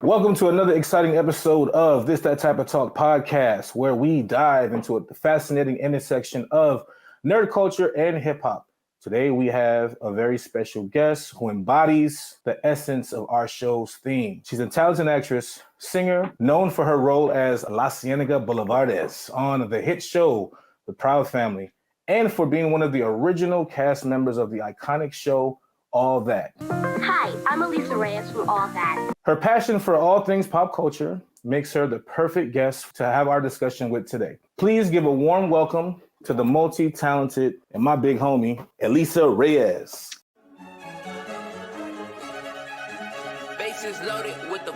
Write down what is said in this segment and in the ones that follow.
Welcome to another exciting episode of This That Type of Talk podcast, where we dive into the fascinating intersection of nerd culture and hip hop. Today, we have a very special guest who embodies the essence of our show's theme. She's a talented actress, singer, known for her role as LaCienega Boulevardez on the hit show The Proud Family, and for being one of the original cast members of the iconic show All That. Hi, I'm Alisa Reyes from All That. Her passion for all things pop culture makes her the perfect guest to have our discussion with today. Please give a warm welcome to the multi-talented and my big homie, Alisa Reyes. Bases loaded with the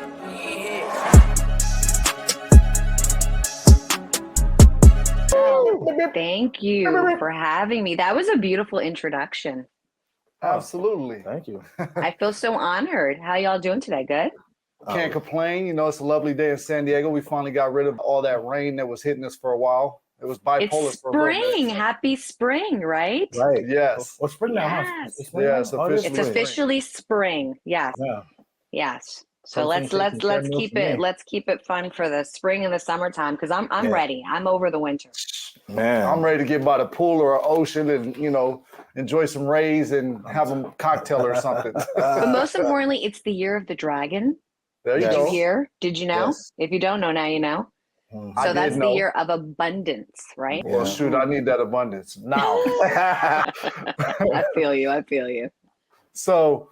Thank you for having me. That was a beautiful introduction. Absolutely. Thank you. I feel so honored. How y'all doing today? Good? Can't complain. You know, it's a lovely day in San Diego. We finally got rid of all that rain that was hitting us for a while. It was bipolar It's for a little spring. bit. Happy spring, right? Right. Yes. Well, spring now, huh? Yes. It's spring Yes, now? Oh, it is It's officially. spring. officially spring. Yes. Yeah. Yes. So Something let's taking care of keep me. it fun for the spring and the summertime because I'm Yeah. ready. I'm over the winter. Man. I'm ready to get by the pool or an ocean and, you know, enjoy some rays and have a cocktail or something. But most importantly, it's the year of the dragon. There you Yes. Did you go. hear? Did you know? Yes. If you don't know, now you know. Mhm. I So did that's the know. year of abundance, right? Well, shoot, I need that abundance now. I feel you. I feel you. So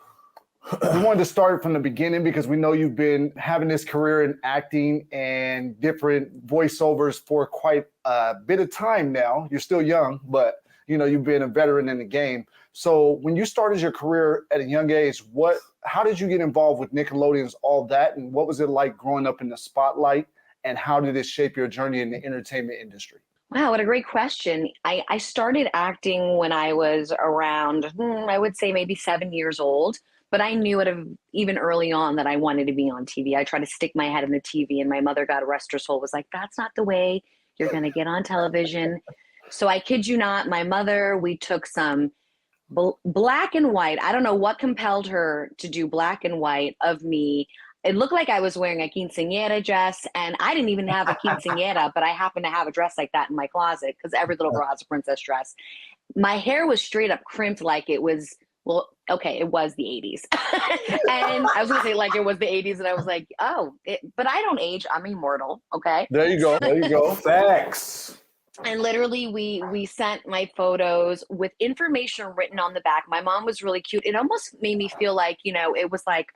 we wanted to start from the beginning because we know you've been having this career in acting and different voiceovers for quite a bit of time now. You're still young, but you know you've been a veteran in the game. So when you started your career at a young age, how did you get involved with Nickelodeon's All That, and what was it like growing up in the spotlight, and how did it shape your journey in the entertainment industry? Wow, what a great question. I started acting when I was around, I would say maybe 7 years old, but I knew even early on that I wanted to be on TV. I tried to stick my head in the TV, and my mother, God rest her soul, was like, that's not the way you're going to get on television. So I kid you not, my mother, we took some black and white. I don't know what compelled her to do black and white of me. It looked like I was wearing a quinceañera dress, and I didn't even have a quinceañera, but I happened to have a dress like that in my closet because every little girl has a princess dress. My hair was straight up crimped like it was, well, okay, it was the 80s. And I was going to say like it was the 80s, and I was like, but I don't age. I'm immortal, okay? There you go. There you go. Facts. And literally we sent my photos with information written on the back. My mom was really cute. It almost made me feel like, it was like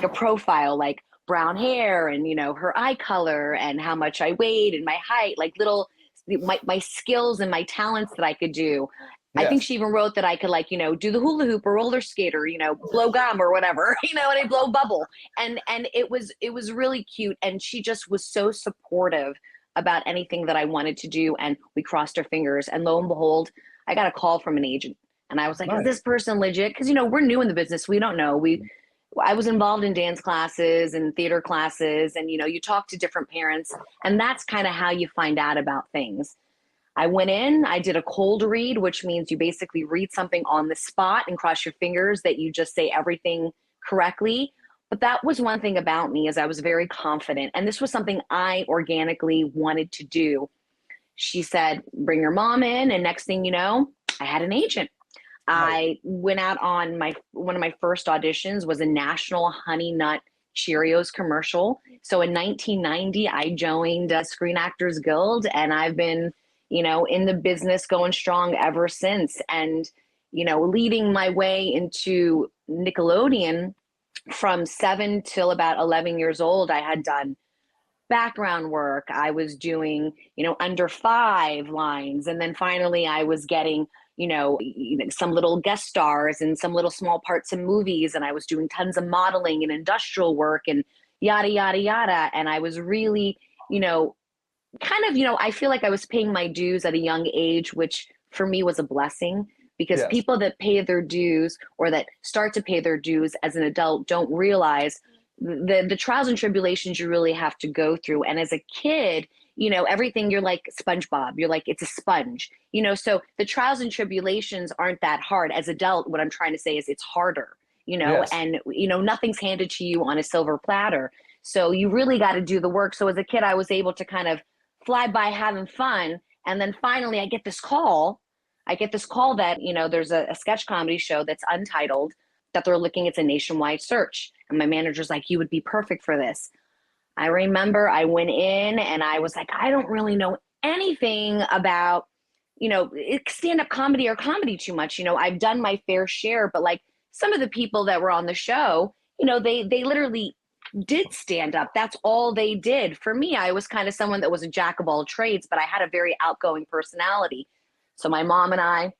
a profile, like brown hair and, her eye color and how much I weighed and my height, like my skills and my talents that I could do. Yes. I think she even wrote that I could do the hula hoop or roller skate or, blow gum or whatever, and I blow bubble. And it was really cute. And she just was so supportive about anything that I wanted to do. And we crossed our fingers, and lo and behold, I got a call from an agent, and I was like, Nice. Is this person legit? Because, we're new in the business. We don't know. I was involved in dance classes and theater classes, and, you talk to different parents, and that's kind of how you find out about things. I went in, I did a cold read, which means you basically read something on the spot and cross your fingers that you just say everything correctly. But that was one thing about me, is I was very confident. And this was something I organically wanted to do. She said, bring your mom in. And next thing you know, I had an agent. I went out on one of my first auditions was a national Honey Nut Cheerios commercial. So in 1990, I joined Screen Actors Guild, and I've been, in the business going strong ever since. And, leading my way into Nickelodeon from 7 till about 11 years old, I had done background work. I was doing, under 5 lines. And then finally I was getting, some little guest stars and some little small parts in movies. And I was doing tons of modeling and industrial work and yada, yada, yada. And I was really, I feel like I was paying my dues at a young age, which for me was a blessing. Because Yes. people that pay their dues or that start to pay their dues as an adult don't realize the trials and tribulations you really have to go through. And as a kid, everything, you're like SpongeBob. You're like, it's a sponge, so the trials and tribulations aren't that hard. As adult, what I'm trying to say is it's harder, Yes. and, nothing's handed to you on a silver platter. So you really got to do the work. So as a kid, I was able to kind of fly by having fun. And then finally I get this call. That, there's a sketch comedy show that's untitled that they're looking, it's a nationwide search. And my manager's like, you would be perfect for this. I remember I went in and I was like, I don't really know anything about, stand-up comedy or comedy too much. I've done my fair share, but like some of the people that were on the show, they literally did stand up. That's all they did. For me, I was kind of someone that was a jack of all trades, but I had a very outgoing personality. So my mom and I,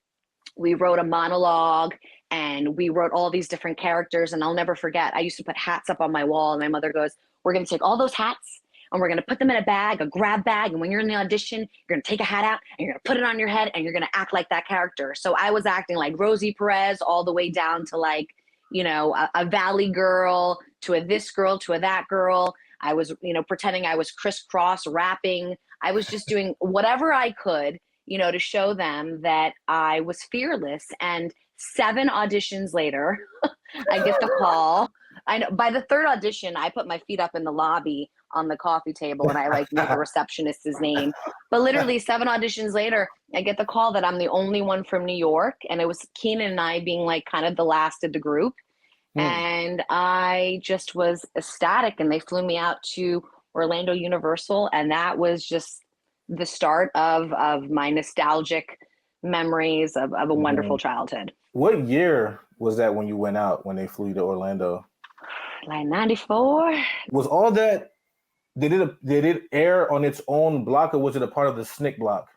we wrote a monologue and we wrote all these different characters. And I'll never forget, I used to put hats up on my wall and my mother goes, we're going to take all those hats and we're going to put them in a bag, a grab bag. And when you're in the audition, you're going to take a hat out and you're going to put it on your head and you're going to act like that character. So I was acting like Rosie Perez all the way down to like, a Valley girl to a this girl to a that girl. I was, pretending I was crisscross rapping. I was just doing whatever I could, to show them that I was fearless. And 7 auditions later, I get the call. I know by the 3rd audition, I put my feet up in the lobby on the coffee table and I like knew the receptionist's name. But literally 7 auditions later, I get the call that I'm the only one from New York. And it was Keenan and I being like kind of the last of the group. And I just was ecstatic. And they flew me out to Orlando Universal. And that was just the start of my nostalgic memories of a wonderful childhood. What year was that when you went out, when they flew you to Orlando? Like 94. Was all that, did it air on its own block or was it a part of the SNCC block?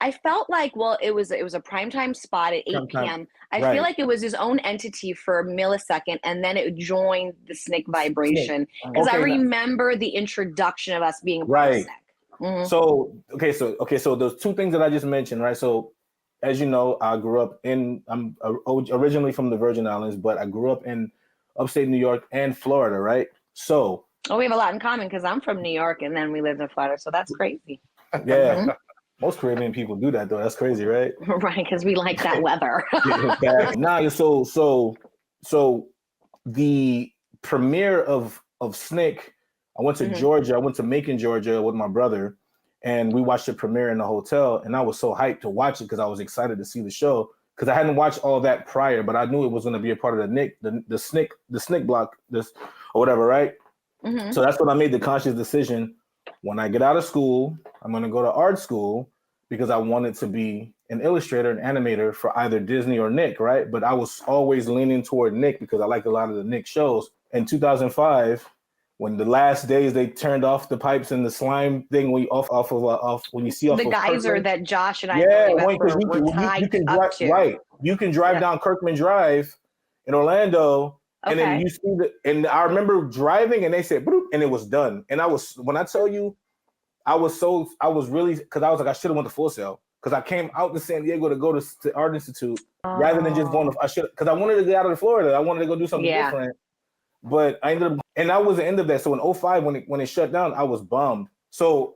I felt like, well, it was a primetime spot at 8 p.m. I feel like it was his own entity for a millisecond, and then it joined the SNCC vibration. Because I remember the introduction of us being a part of SNCC. Mm-hmm. So those 2 things that I just mentioned, right? So as you know, I'm originally from the Virgin Islands, but I grew up in upstate New York and Florida, right? So. Oh, we have a lot in common because I'm from New York and then we lived in Florida. So that's crazy. Yeah. Mm-hmm. Most Caribbean people do that though. That's crazy, right? Right, because we like that weather. So the premiere of SNCC, I went to Georgia. I went to Macon, Georgia with my brother, and we watched the premiere in the hotel. And I was so hyped to watch it because I was excited to see the show because I hadn't watched all that prior, but I knew it was going to be a part of the SNCC block, or whatever, right? Mm-hmm. So that's when I made the conscious decision. When I get out of school, I'm going to go to art school because I wanted to be an illustrator and animator for either Disney or Nick, right? But I was always leaning toward Nick because I liked a lot of the Nick shows. In 2005, when the last days they turned off the pipes and the slime thing, when you see off the of geyser Kirkman, that Josh and I you can drive to. Right. You can drive down Kirkman Drive in Orlando. And then you see and I remember driving and they said, boop, and it was done. And when I tell you, I was really, because I was like, I should have went to Full Sail because I came out to San Diego to go to Art Institute rather than just going to, because I wanted to get out of Florida. I wanted to go do something different. But I ended up, and that was the end of that. So in 05, when it shut down, I was bummed. So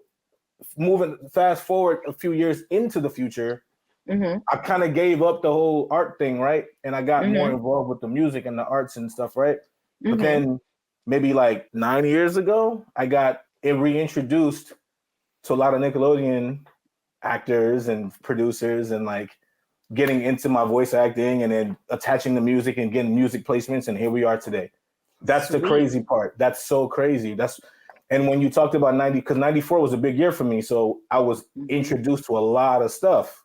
moving fast forward a few years into the future, I kind of gave up the whole art thing, right? And I got more involved with the music and the arts and stuff, right? But then maybe like 9 years ago, I got it reintroduced to a lot of Nickelodeon actors and producers and like getting into my voice acting and then attaching the music and getting music placements. And here we are today. That's the crazy part. That's so crazy. And when you talked about 90, because 94 was a big year for me. So I was introduced to a lot of stuff.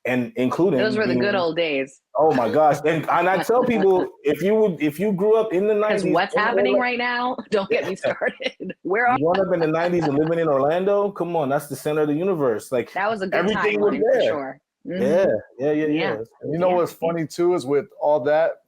And including those were the good old days. Oh my gosh! And I tell people if you grew up in the 90s, because what's happening right now? Don't get me started. Where are you? Growing up in the 90s and living in Orlando? Come on, that's the center of the universe. Like that was a good everything time was there. For sure. Mm-hmm. Yeah. You know what's funny too is with all that.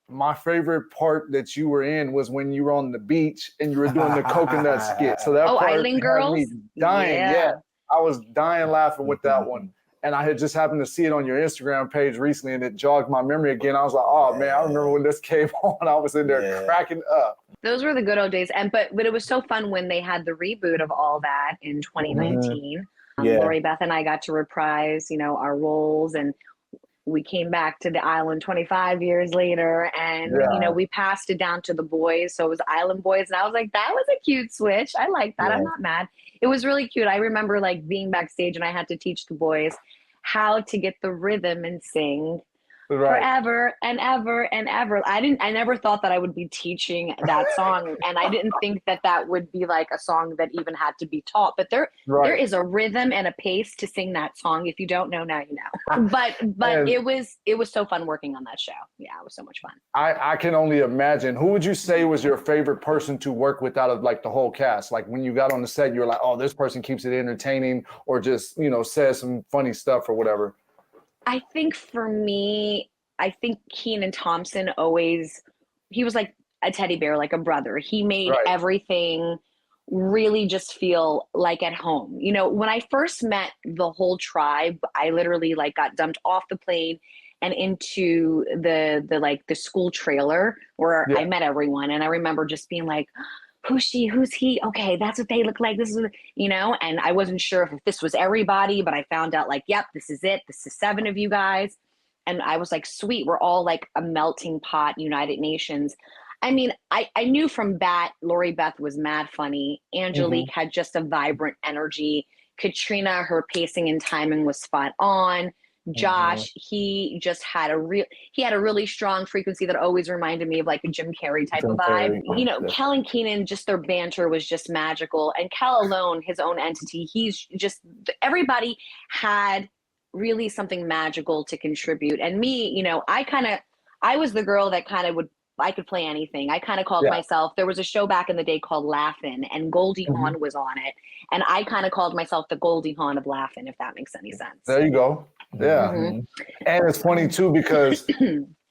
My favorite part that you were in was when you were on the beach and you were doing the coconut skit. So that part Island Girls, had me dying. Yeah, I was dying laughing with that one. And I had just happened to see it on your Instagram page recently, and it jogged my memory again. I was like, "Oh man, I remember when this came on. I was in there cracking up." Those were the good old days, but it was so fun when they had the reboot of all that in 2019. Lori Beth and I got to reprise, our roles, and we came back to the island 25 years later, and we passed it down to the boys. So it was Island Boys, and I was like, that was a cute switch. I like that. I'm not mad. It was really cute. I remember like being backstage, and I had to teach the boys how to get the rhythm and sing forever and ever and ever. I never thought that I would be teaching that song, and I didn't think that that would be like a song that even had to be taught. But there is a rhythm and a pace to sing that song. If you don't know, now you know. But it was so fun working on that show. Yeah, it was so much fun. I can only imagine. Who would you say was your favorite person to work with out of like the whole cast? Like when you got on the set, you were like, oh, this person keeps it entertaining, or just says some funny stuff or whatever. I think for me, Kenan Thompson he was like a teddy bear, like a brother. He made everything really just feel like at home. When I first met the whole tribe, I literally like got dumped off the plane and into the school trailer where I met everyone. And I remember just being like, who's she? Who's he? Okay, that's what they look like. This is, and I wasn't sure if this was everybody, but I found out like, yep, this is it. This is 7 of you guys. And I was like, sweet, we're all like a melting pot, United Nations. I mean, I knew from bat, Lori Beth was mad funny. Angelique had just a vibrant energy. Katrina, her pacing and timing was spot on. Josh, he just had a really strong frequency that always reminded me of like a Jim Carrey type of vibe. Kel and Kenan, just their banter was just magical. And Kel alone, his own entity, he's just, everybody had really something magical to contribute. And me, I was the girl that I could play anything. I kind of called myself, there was a show back in the day called Laugh-In, and Goldie Hawn was on it. And I kind of called myself the Goldie Hawn of Laugh-In, if that makes any sense. There you go. Yeah. And it's funny too, because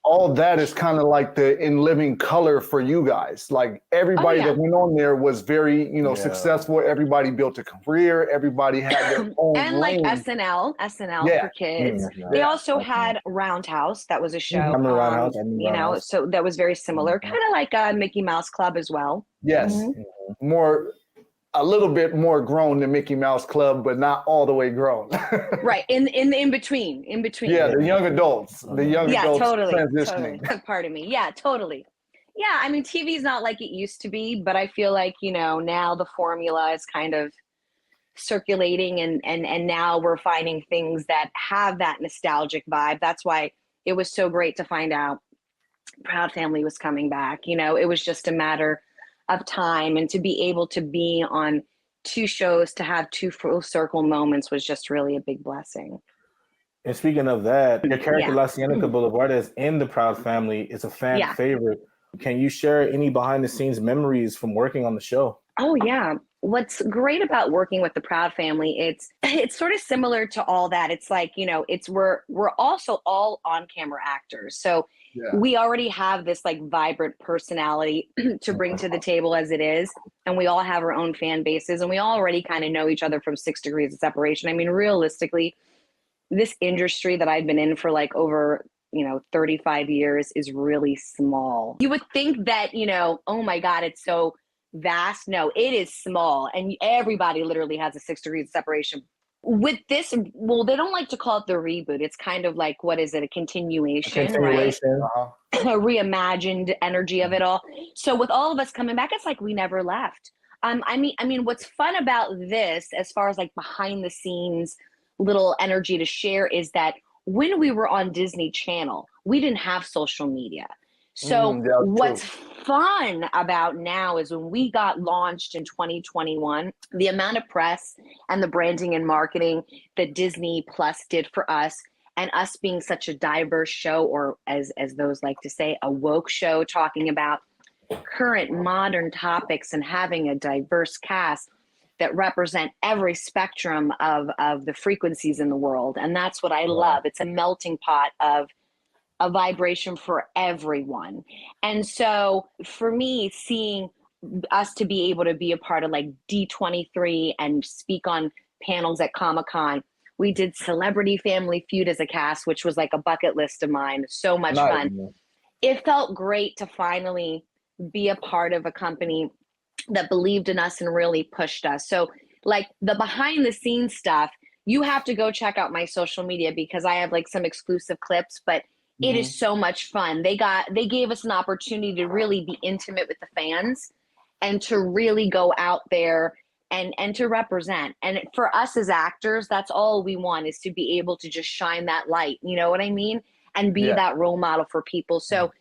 all that is kind of like the in living color for you guys. Like everybody that went on there was very, successful. Everybody built a career. Everybody had their own and lane. like SNL for kids. They also had Roundhouse. That was a show. Roundhouse. So that was very similar, kind of like a Mickey Mouse Club as well. Yes. A little bit more grown than Mickey Mouse Club, but not all the way grown. Right. In between. Yeah, the young adults. Transitioning. Totally. Pardon me. Yeah, totally. Yeah, I mean, TV is not like it used to be, but I feel like, now the formula is kind of circulating, and now we're finding things that have that nostalgic vibe. That's why it was so great to find out Proud Family was coming back. It was just a matter of time, and to be able to be on 2 shows, to have 2 full circle moments was just really a big blessing. And speaking of that, your character LaCienega Boulevardez in the Proud Family is a fan favorite. Can you share any behind the scenes memories from working on the show? Oh yeah. What's great about working with the Proud Family, it's sort of similar to all that. It's like, we're also all on camera actors. So we already have this like vibrant personality to bring to the table as it is. And we all have our own fan bases, and we already kind of know each other from 6 degrees of separation. I mean, realistically, this industry that I've been in for like over, 35 years is really small. You would think that, oh my God, it's so vast. No, it is small. And everybody literally has a 6 degrees of separation. With this, well, they don't like to call it the reboot. It's kind of like, what is it? A continuation. Right? A reimagined energy of it all. So with all of us coming back, it's like we never left. I mean, what's fun about this, as far as like behind the scenes little energy to share, is that when we were on Disney Channel, we didn't have social media. So what's fun about now is when we got launched in 2021, the amount of press and the branding and marketing that Disney Plus did for us, and us being such a diverse show, or as those like to say, a woke show, talking about current modern topics and having a diverse cast that represent every spectrum of the frequencies in the world. And that's what I love. It's a melting pot of a vibration for everyone. And so for me, seeing us to be able to be a part of like D23 and speak on panels at Comic-Con, we did Celebrity Family Feud as a cast, which was like a bucket list of mine. So much fun. It felt great to finally be a part of a company that believed in us and really pushed us. So like the behind the scenes stuff, you have to go check out my social media because I have like some exclusive clips, but it is so much fun. They gave us an opportunity to really be intimate with the fans and to really go out there and to represent. And for us as actors, that's all we want, is to be able to just shine that light, you know what I mean? And be that role model for people. So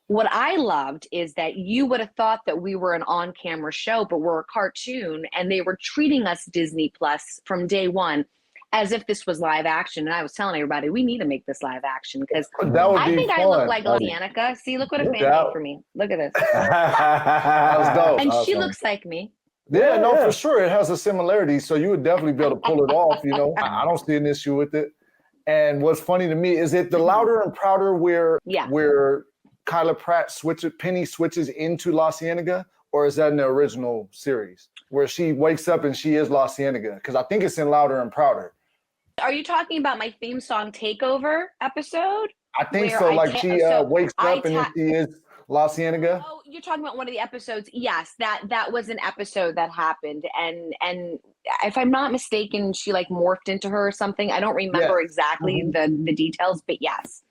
what I loved is that you would have thought that we were an on-camera show, but we're a cartoon, and they were treating us Disney Plus from day one as if this was live action. And I was telling everybody, we need to make this live action because I think I look like LaCienega. See, look what a fan made for me. Look at this. That was dope. And she looks like me. Yeah, no, for sure. It has a similarity. So you would definitely be able to pull it off, you know. I don't see an issue with it. And what's funny to me is it the Louder and Prouder where Kyla Pratt Penny switches into La Cienega, or is that in the original series where she wakes up and she is La Cienega? Because I think it's in Louder and Prouder. Are you talking about my theme song takeover episode? I think so. Like she wakes up and then she is La Cienega. Oh, you're talking about one of the episodes. Yes, that was an episode that happened, and if I'm not mistaken, she like morphed into her or something. I don't remember exactly the details, but yes.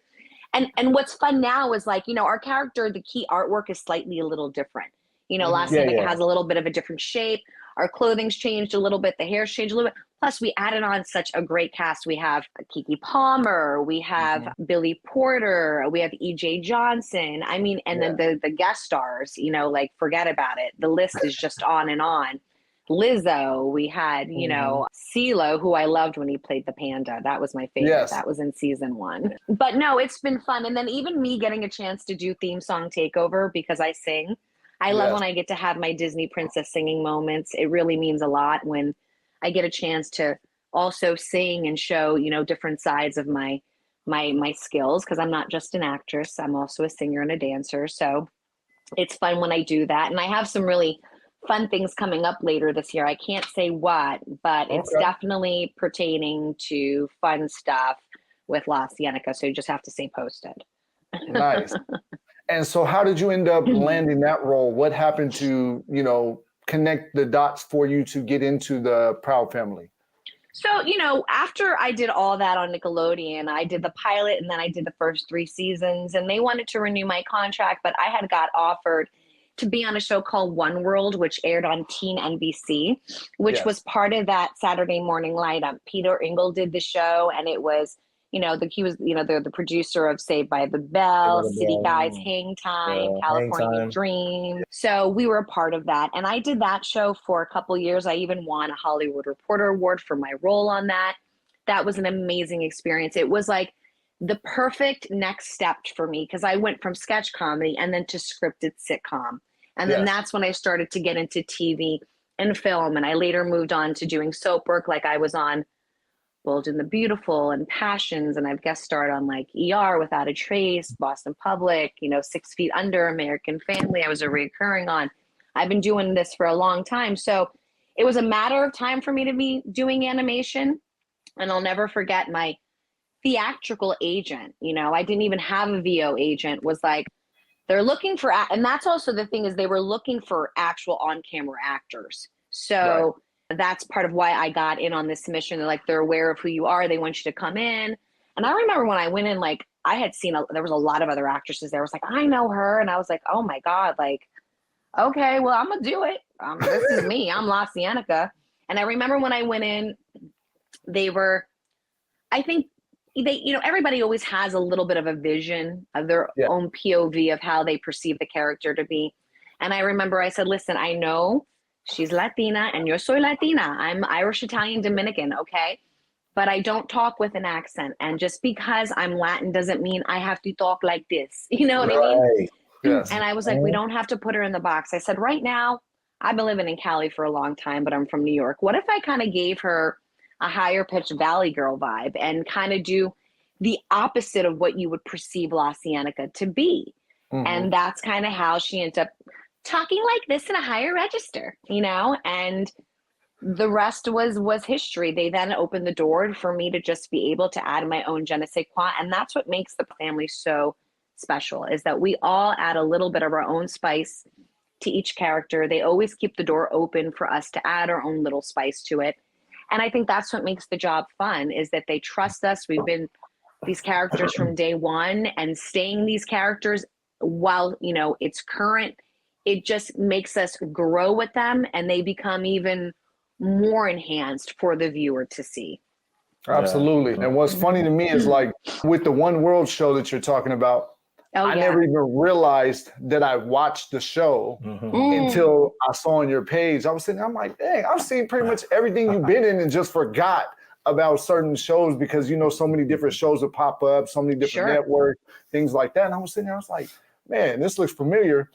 And what's fun now is like, you know, our character, the key artwork is slightly a little different. You know, La Cienega has a little bit of a different shape. Our clothing's changed a little bit. The hair's changed a little bit. Plus, we added on such a great cast. We have Keke Palmer. We have Billy Porter. We have E.J. Johnson. I mean, and then the guest stars, you know, like forget about it. The list is just on and on. Lizzo. We had, you know, CeeLo, who I loved when he played the panda. That was my favorite. Yes. That was in season 1. But no, it's been fun. And then even me getting a chance to do theme song takeover because I sing. I love when I get to have my Disney princess singing moments. It really means a lot when I get a chance to also sing and show, you know, different sides of my skills, because I'm not just an actress. I'm also a singer and a dancer. So it's fun when I do that. And I have some really fun things coming up later this year. I can't say what, but it's definitely pertaining to fun stuff with La Cienega. So you just have to stay posted. Nice. And so how did you end up landing that role? What happened to, you know, connect the dots for you to get into the Proud family? So, you know, after I did all that on Nickelodeon, I did the pilot and then I did the first 3 seasons, and they wanted to renew my contract, but I had got offered to be on a show called One World, which aired on Teen NBC, which was part of that Saturday morning lineup. Peter Engel did the show, and it was, you know, he was, you know, the producer of Saved by the Bell, City Guys, Hang Time, California Dream. So we were a part of that. And I did that show for a couple years. I even won a Hollywood Reporter Award for my role on that. That was an amazing experience. It was like the perfect next step for me, because I went from sketch comedy and then to scripted sitcom. And then that's when I started to get into TV and film. And I later moved on to doing soap work, like I was on Bold and the Beautiful and Passions, and I've guest starred on like ER, Without a Trace, Boston Public, you know, 6 Feet Under, American Family. I was a recurring on. I've been doing this for a long time. So it was a matter of time for me to be doing animation. And I'll never forget my theatrical agent. You know, I didn't even have a VO agent, was like, they're looking for, and that's also the thing, is they were looking for actual on-camera actors. So that's part of why I got in on this mission. They're like, they're aware of who you are. They want you to come in. And I remember when I went in, like I had seen, there was a lot of other actresses there. I was like, I know her. And I was like, oh my God, like, okay, well, I'm going to do it. This is me. I'm La Cienega. And I remember when I went in, they were, I think, you know, everybody always has a little bit of a vision of their own POV of how they perceive the character to be. And I remember I said, listen, I know she's Latina and yo soy Latina. I'm Irish, Italian, Dominican, okay? But I don't talk with an accent. And just because I'm Latin doesn't mean I have to talk like this. You know what I mean? Yes. And I was like, we don't have to put her in the box. I said, right now, I've been living in Cali for a long time, but I'm from New York. What if I kind of gave her a higher pitched Valley Girl vibe and kind of do the opposite of what you would perceive La Cienega to be? And that's kind of how she ends up talking like this in a higher register, you know, and the rest was history. They then opened the door for me to just be able to add my own je ne sais quoi. And that's what makes the family so special, is that we all add a little bit of our own spice to each character. They always keep the door open for us to add our own little spice to it. And I think that's what makes the job fun, is that they trust us. We've been these characters from day one, and staying these characters while, you know, it's current, it just makes us grow with them, and they become even more enhanced for the viewer to see. Absolutely. And what's funny to me is, like, with the One World show that you're talking about, I never even realized that I watched the show until I saw on your page. I was sitting, I'm like, dang, I've seen pretty much everything you've been in and just forgot about certain shows, because, you know, so many different shows that pop up, so many different networks, things like that. And I was sitting there, I was like, man, this looks familiar.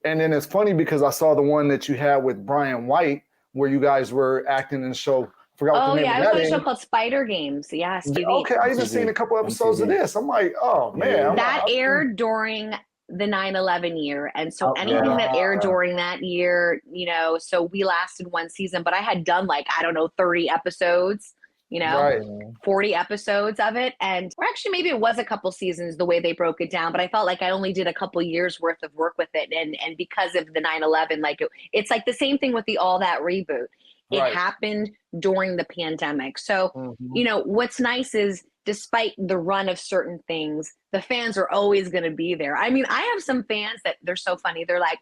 And then it's funny because I saw the one that you had with Brian White, where you guys were acting in the show. Forgot what the name of that I was on a show called Spider Games. Yes. Okay, I even seen a couple episodes of this. I'm like, oh man. That aired during the 9/11 year. And so anything that aired during that year, you know, so we lasted one season, but I had done, like, I don't know, 30 episodes, you know, 40 episodes of it. And or actually maybe it was a couple seasons the way they broke it down, but I felt like I only did a couple years worth of work with it. And because of the 9/11, like it's like the same thing with the All That reboot. It happened during the pandemic. So, you know, what's nice is, despite the run of certain things, the fans are always going to be there. I mean, I have some fans that they're so funny. They're like,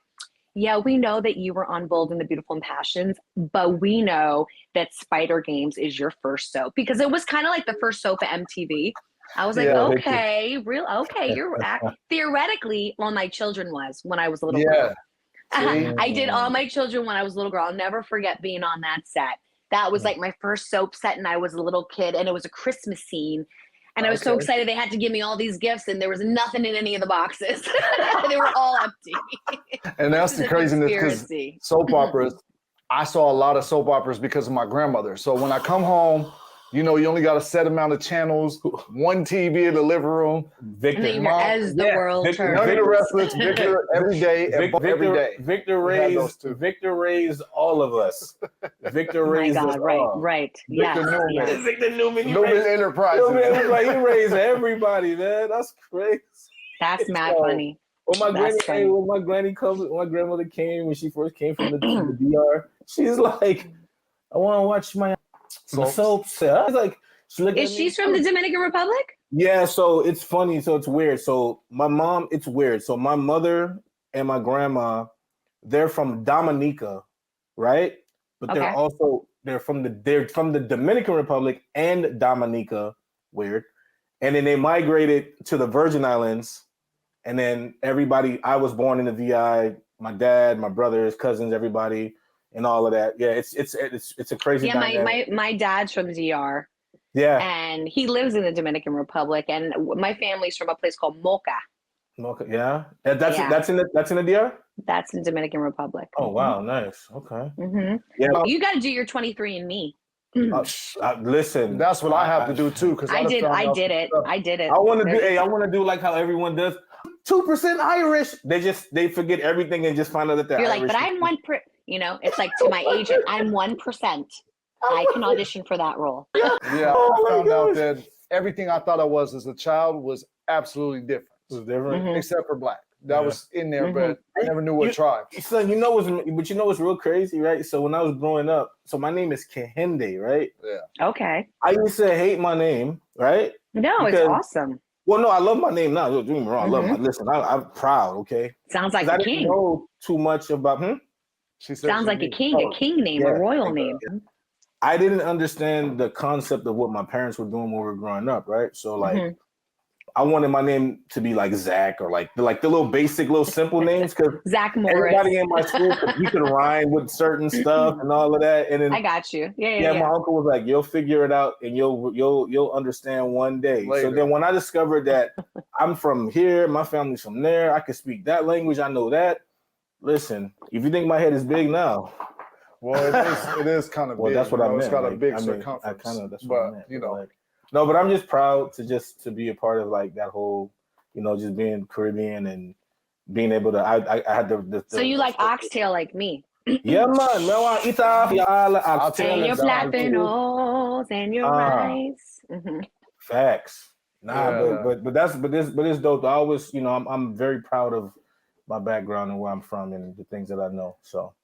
yeah, we know that you were on Bold and the Beautiful and Passions, but we know that Spider Games is your first soap, because it was kind of like the first soap at MTV. I was like, okay, you're theoretically, well, my children was when I was a little girl. I did All My Children when I was a little girl. I'll never forget being on that set. That was like my first soap set, and I was a little kid, and it was a Christmas scene. And I was so excited. They had to give me all these gifts, and there was nothing in any of the boxes. They were all empty. And that's the craziness, because soap operas, I saw a lot of soap operas because of my grandmother. So when I come home, you know, you only got a set amount of channels, one TV in the living room. Victor, as the world turns. None of the wrestlers, Victor, every day, every day. Victor raised all of us. Victor raised us all. Right. Victor Newman. Victor Newman. Newman Enterprises. He raised everybody, man. That's crazy. That's mad funny. When my grandmother came, when she first came from the DR, she's like, I want to watch my soaps. I was like, she's from the Dominican Republic? Yeah, so it's funny. So it's weird. So my mom, it's weird. So my mother and my grandma, they're from Dominica, right? But they're from the Dominican Republic and Dominica. Weird. And then they migrated to the Virgin Islands. And then I was born in the VI, my dad, my brothers, cousins, everybody, and all of that. Yeah, it's a crazy dynamic. My dad's from DR. Yeah. And he lives in the Dominican Republic, and my family's from a place called Moca. Moca, yeah. That's in the DR? That's in the Dominican Republic. Oh wow, nice. Okay. Mm-hmm. Yeah. You got to do your 23andMe. Listen, that's what I have to do too, because I did it. I want to do like how everyone does. 2% Irish. They forget everything and just find out that they're You're Irish. Like, but I'm 1%. You know, it's like to my agent, I'm 1%. I can audition for that role. Yeah, I found out that everything I thought I was as a child was absolutely different. It was different, except for black. That was in there, but I never knew what tribe. Son, you know what's real crazy, right? So when I was growing up, so my name is Kehinde, right? Yeah. Okay. I used to hate my name, right? No, it's awesome. Well, no, I love my name now. Don't get me wrong. I love my. Listen, I'm proud. Okay. Sounds like a king. I didn't know too much about him. Sounds like a king name, a royal name. I didn't understand the concept of what my parents were doing when we were growing up, right? So like, I wanted my name to be like Zach, or like the little basic, little simple names, because Zach Morris. Everybody in my school, you can rhyme with certain stuff and all of that. And then I got you. Yeah. My uncle was like, "You'll figure it out, and you'll understand one day." Later. So then when I discovered that I'm from here, my family's from there, I can speak that language, I know that. Listen, if you think my head is big now. Well, it is kind of big. That's what I meant. It's got a big circumference. That's what I meant. You know. No, but I'm just proud to be a part of like that whole, you know, just being Caribbean and being able to. I had the So you like oxtail like me? Yeah, man. Me want eat off y'all oxtail and your platanos and your rice. Facts. But it's dope. I always, you know, I'm very proud of my background and where I'm from and the things that I know. So.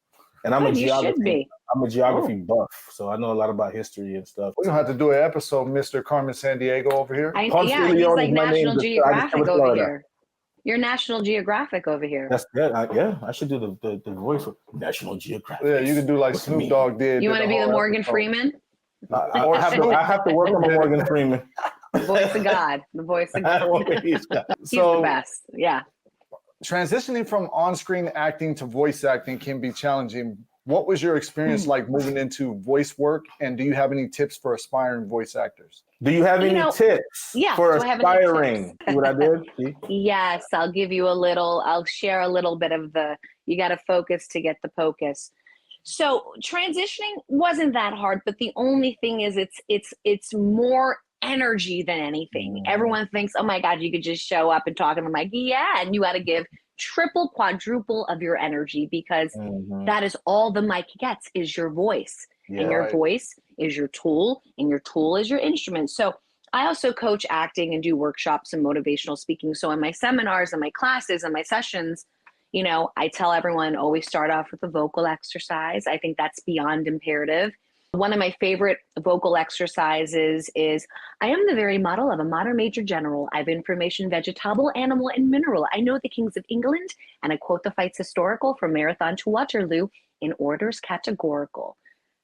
And I'm a Good, you should geography. be. I'm a geography buff, so I know a lot about history and stuff. We're gonna have to do an episode, Mr. Carmen San Diego over here. Ponce Yeah, de he's Leon like is my name. National I just Geographic covered over Florida. here. You're National Geographic over here. That's good. I should do the voice of National Geographic. Yeah, you can do like With Snoop me. Dogg did. You did want to the be the whole Morgan episode. Freeman? I have to work on my Morgan Freeman. The voice of God. The voice of God. He's the So best. Yeah. transitioning from on-screen acting to voice acting can be challenging. What was your experience like moving into voice work, and do you have any tips for aspiring voice actors? Do you have any tips for do I have any aspiring? tips? See what I did? See? Yes, I'll give you I'll share a little bit of you got to focus to get the pocus. So transitioning wasn't that hard, but the only thing is it's more energy than anything. Everyone thinks, oh my God, you could just show up and talk. And I'm like, yeah, and you got to give triple, quadruple of your energy because that is all the mic gets is your voice. Yeah, and your voice is your tool, and your tool is your instrument. So I also coach acting and do workshops and motivational speaking. So in my seminars and my classes and my sessions, you know, I tell everyone always start off with a vocal exercise. I think that's beyond imperative. One of my favorite vocal exercises is, I am the very model of a modern major general. I have information, vegetable, animal, and mineral. I know the kings of England, and I quote the fights historical from Marathon to Waterloo in orders categorical.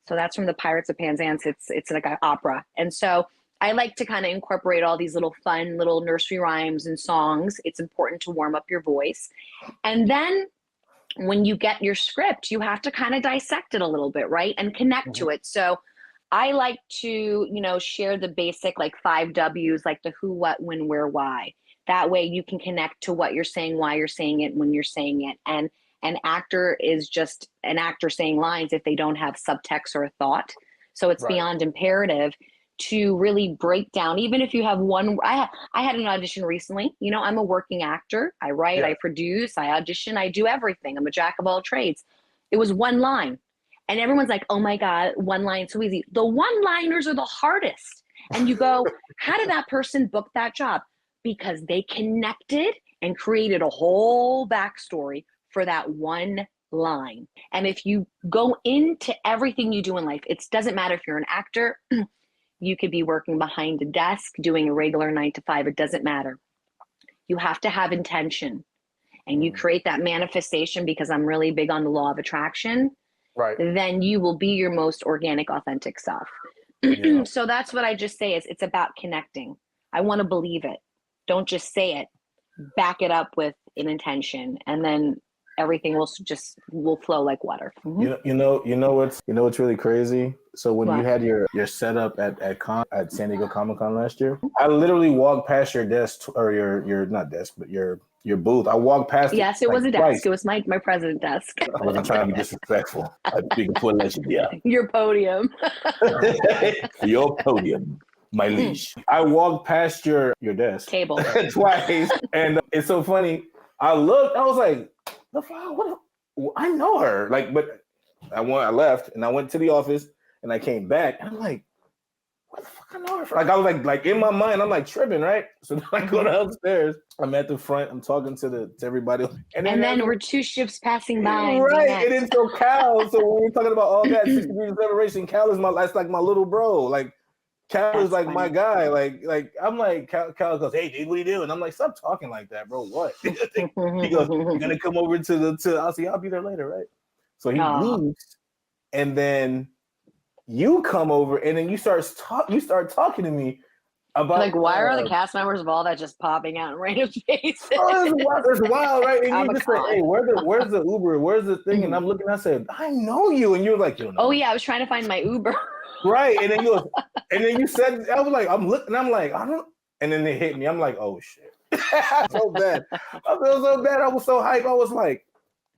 So that's from the Pirates of Penzance. It's like an opera. And so I like to kind of incorporate all these little fun little nursery rhymes and songs. It's important to warm up your voice. And then when you get your script, you have to kind of dissect it a little bit, right? And connect to it. So I like to, you know, share the basic like 5 W's, like the who, what, when, where, why. That way you can connect to what you're saying, why you're saying it, when you're saying it. And an actor is just an actor saying lines if they don't have subtext or a thought. So it's beyond imperative to really break down, even if you have one. I had an audition recently. You know, I'm a working actor. I write, I produce, I audition, I do everything. I'm a jack of all trades. It was one line. And everyone's like, oh my God, one line, so easy. The one-liners are the hardest. And you go, how did that person book that job? Because they connected and created a whole backstory for that one line. And if you go into everything you do in life, it doesn't matter if you're an actor, you could be working behind a desk, doing a regular 9 to 5, it doesn't matter. You have to have intention, and you create that manifestation, because I'm really big on the law of attraction. Right. Then you will be your most organic, authentic self. So that's what I just say is it's about connecting. I want to believe it. Don't just say it, back it up with an intention, and then everything will flow like water. You know what's really crazy? So when you had your setup at San Diego Comic-Con last year, I literally walked past your desk, or your not desk, but your booth. I walked past Yes, it was a desk. Twice. It was my president desk. I wasn't trying to be disrespectful. I'm speaking for yeah. Your podium. Your podium, my leash. I walked past your desk Table. twice, and it's so funny. I looked. I was like, the fuck? What? I know her. Like, but I left, and I went to the office, and I came back, and I'm like, what the fuck I know her from? Like, I was like in my mind, I'm like tripping, right? So then I go downstairs. I'm at the front. I'm talking to everybody, and then we're 2 ships passing by. Right, and then so Cal. So when we're talking about all that 60 degrees of separation, Cal is that's like my little bro. Like Cal is like my guy. Like I'm like Cal goes, hey dude, what do you do? And I'm like, stop talking like that, bro. What? He goes, you're gonna come over to I'll see. I'll be there later, right? So he leaves, and then you come over, and then you start talking to me about like, why are the cast members of all that just popping out in random spaces? It's wild, right? And you just say, hey, where's the Uber? Where's the thing? And I'm looking, I said, I know you. And you were like, you don't know. Oh yeah, I was trying to find my Uber. Right. And then you said, I was like, I'm looking, I'm like, I don't, and then it hit me. I'm like, oh shit. So bad. I feel so bad. I was so hyped. I was like,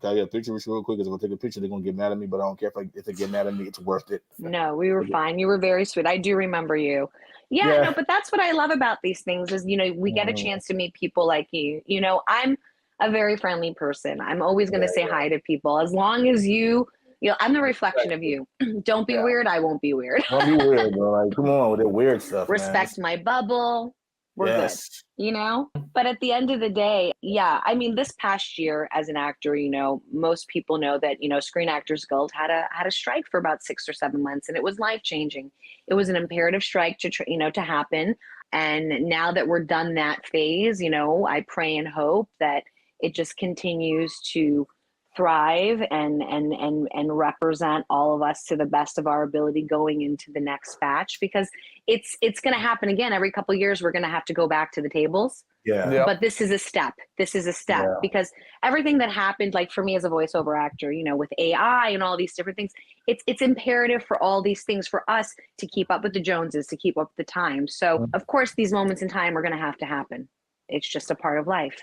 can I get a picture with you real quick? Because if I take a picture, they're gonna get mad at me, but I don't care if they get mad at me, it's worth it. No, we were fine. You were very sweet. I do remember you. Yeah, no, but that's what I love about these things is, you know, we get a chance to meet people like you. You know, I'm a very friendly person. I'm always going to say hi to people. As long as you know, I'm the reflection of you. Don't be weird. I won't be weird. Don't be weird, bro. Like, come on with that weird stuff. Respect my bubble. we're good, you know? But at the end of the day, yeah, I mean, this past year as an actor, you know, most people know that, you know, Screen Actors Guild had a strike for about 6 or 7 months, and it was life-changing. It was an imperative strike to happen. And now that we're done that phase, you know, I pray and hope that it just continues to thrive and represent all of us to the best of our ability going into the next batch, because it's going to happen again. Every couple of years we're going to have to go back to the tables. But this is a step because everything that happened, like for me as a voiceover actor, you know, with AI and all these different things, it's imperative for all these things for us to keep up with the Joneses, to keep up with the times. So of course these moments in time are going to have to happen. It's just a part of life,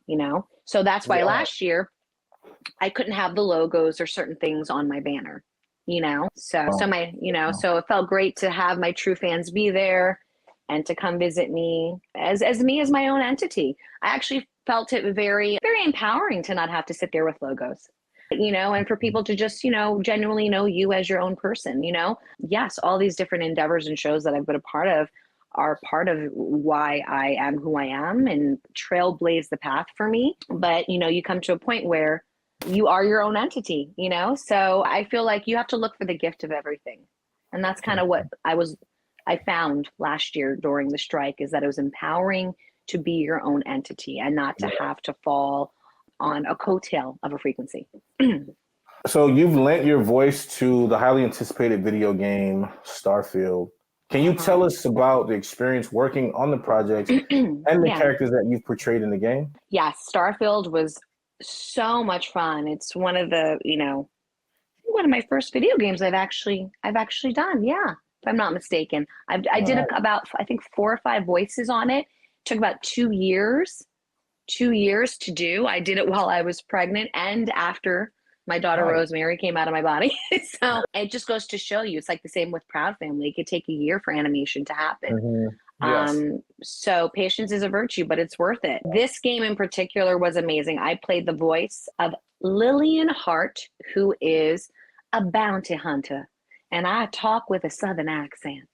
you know? So that's why last year I couldn't have the logos or certain things on my banner, you know? So it felt great to have my true fans be there and to come visit me as me as my own entity. I actually felt it very, very empowering to not have to sit there with logos, you know, and for people to just, you know, genuinely know you as your own person, you know? Yes, all these different endeavors and shows that I've been a part of are part of why I am who I am and trailblaze the path for me. But, you know, you come to a point where you are your own entity, you know? So I feel like you have to look for the gift of everything. And that's kind of what I found last year during the strike, is that it was empowering to be your own entity and not to have to fall on a coattail of a frequency. So you've lent your voice to the highly anticipated video game Starfield. Can you tell us about the experience working on the project and the characters that you've portrayed in the game? Yes, Starfield was so much fun. It's one of the, you know, one of my first video games I've actually done. Yeah, if I'm not mistaken. I did about, I think, 4 or 5 voices on it. It took about 2 years to do. I did it while I was pregnant and after my daughter Rosemary came out of my body. So it just goes to show you, it's like the same with Proud Family. It could take a year for animation to happen. So patience is a virtue, but it's worth it. This game in particular was amazing. I played the voice of Lillian Hart, who is a bounty hunter, and I talk with a Southern accent.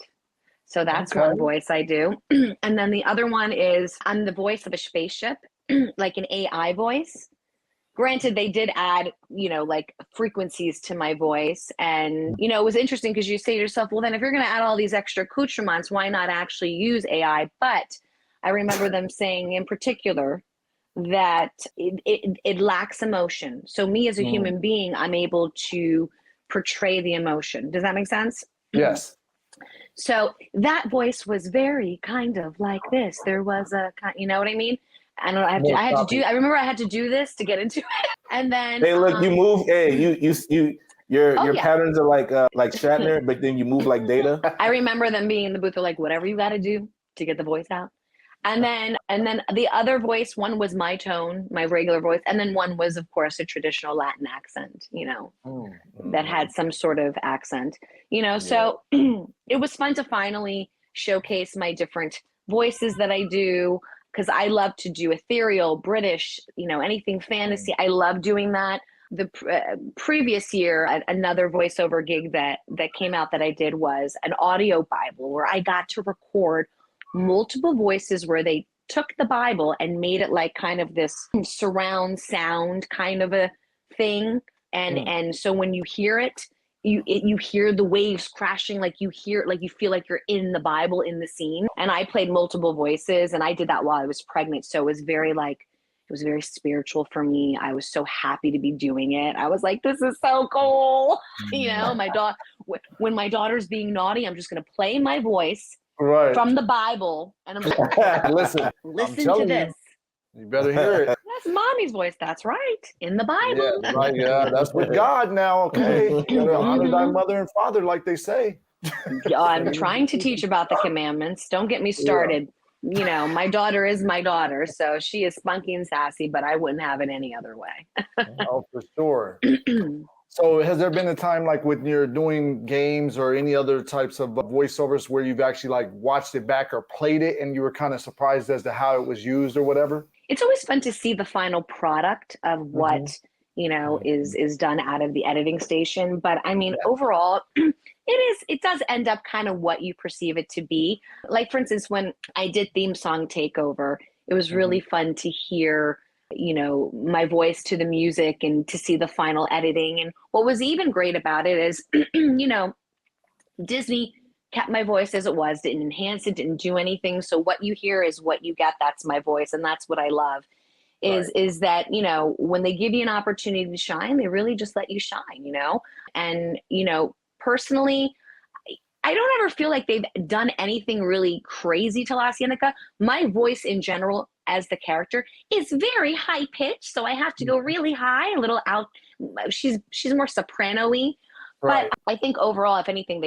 So that's one voice I do. And then the other one is I'm the voice of a spaceship, like an AI voice. Granted, they did add, you know, like frequencies to my voice. And, you know, it was interesting because you say to yourself, well, then if you're going to add all these extra accoutrements, why not actually use AI? But I remember them saying in particular that it lacks emotion. So me as a human being, I'm able to portray the emotion. Does that make sense? Yes. So that voice was very kind of like this. There was you know what I mean? I remember I had to do this to get into it. And then hey, look, you move. Hey, your patterns are like Shatner, but then you move like Data. I remember them being in the booth. They're like, whatever you got to do to get the voice out. And then the other voice, one was my tone, my regular voice, and then one was, of course, a traditional Latin accent. You know, that had some sort of accent. You know, so it was fun to finally showcase my different voices that I do. Because I love to do ethereal, British, you know, anything fantasy. I love doing that. The previous year, another voiceover gig that came out that I did was an audio Bible, where I got to record multiple voices where they took the Bible and made it like kind of this surround sound kind of a thing. And so when you hear it, you hear the waves crashing, like you feel like you're in the Bible, in the scene. And I played multiple voices, and I did that while I was pregnant. So it was very spiritual for me. I was so happy to be doing it. I was like, this is so cool. You know, when my daughter's being naughty, I'm just going to play my voice from the Bible. And I'm like, listen to this. You better hear it. That's mommy's voice. That's right. In the Bible. Yeah, right. Yeah, that's with God now. Okay. You gotta honor thy mother and father, like they say. I'm trying to teach about the commandments. Don't get me started. Yeah. You know, my daughter is my daughter, so she is spunky and sassy, but I wouldn't have it any other way. Oh, for sure. So has there been a time, like when you're doing games or any other types of voiceovers, where you've actually like watched it back or played it and you were kind of surprised as to how it was used or whatever? It's always fun to see the final product of what is done out of the editing station. But I mean, overall, it does end up kind of what you perceive it to be. Like, for instance, when I did theme song takeover, it was really fun to hear, my voice to the music and to see the final editing. And what was even great about it is, Disney kept my voice as it was, didn't enhance it, didn't do anything. So what you hear is what you get. That's my voice. And that's what I love is that, when they give you an opportunity to shine, they really just let you shine, and, personally, I don't ever feel like they've done anything really crazy to LaCienega. My voice in general as the character is very high pitched. So I have to go really high, a little out. She's more soprano-y. Right. But I think overall, if anything,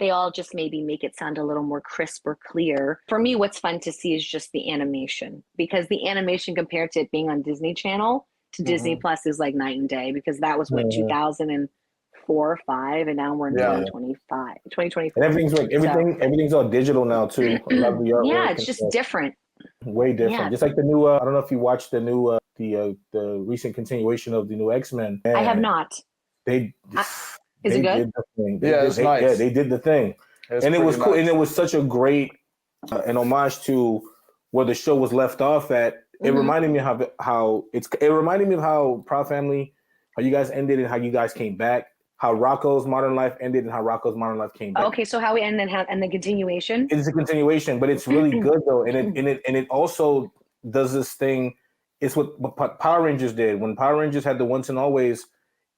they all just maybe make it sound a little more crisp or clear. For me, what's fun to see is just the animation, because the animation compared to it being on Disney Channel to Disney Plus is like night and day, because that was 2004 or 5, and now we're in 2024. And everything's all digital now too. It's just different. Way different. Yeah. Just like the new. I don't know if you watched the new the recent continuation of the new X-Men. I have not. Is it good? It's nice. Yeah, they did the thing, and it was cool. Nice. And it was such a great an homage to where the show was left off at. It reminded me of how it reminded me of how Proud Family, how you guys ended and how you guys came back. How Rocco's Modern Life ended and how Rocco's Modern Life came back. Okay, so how we end and the continuation. It's a continuation, but it's really good though, and it also does this thing. It's what Power Rangers did when Power Rangers had the Once and Always.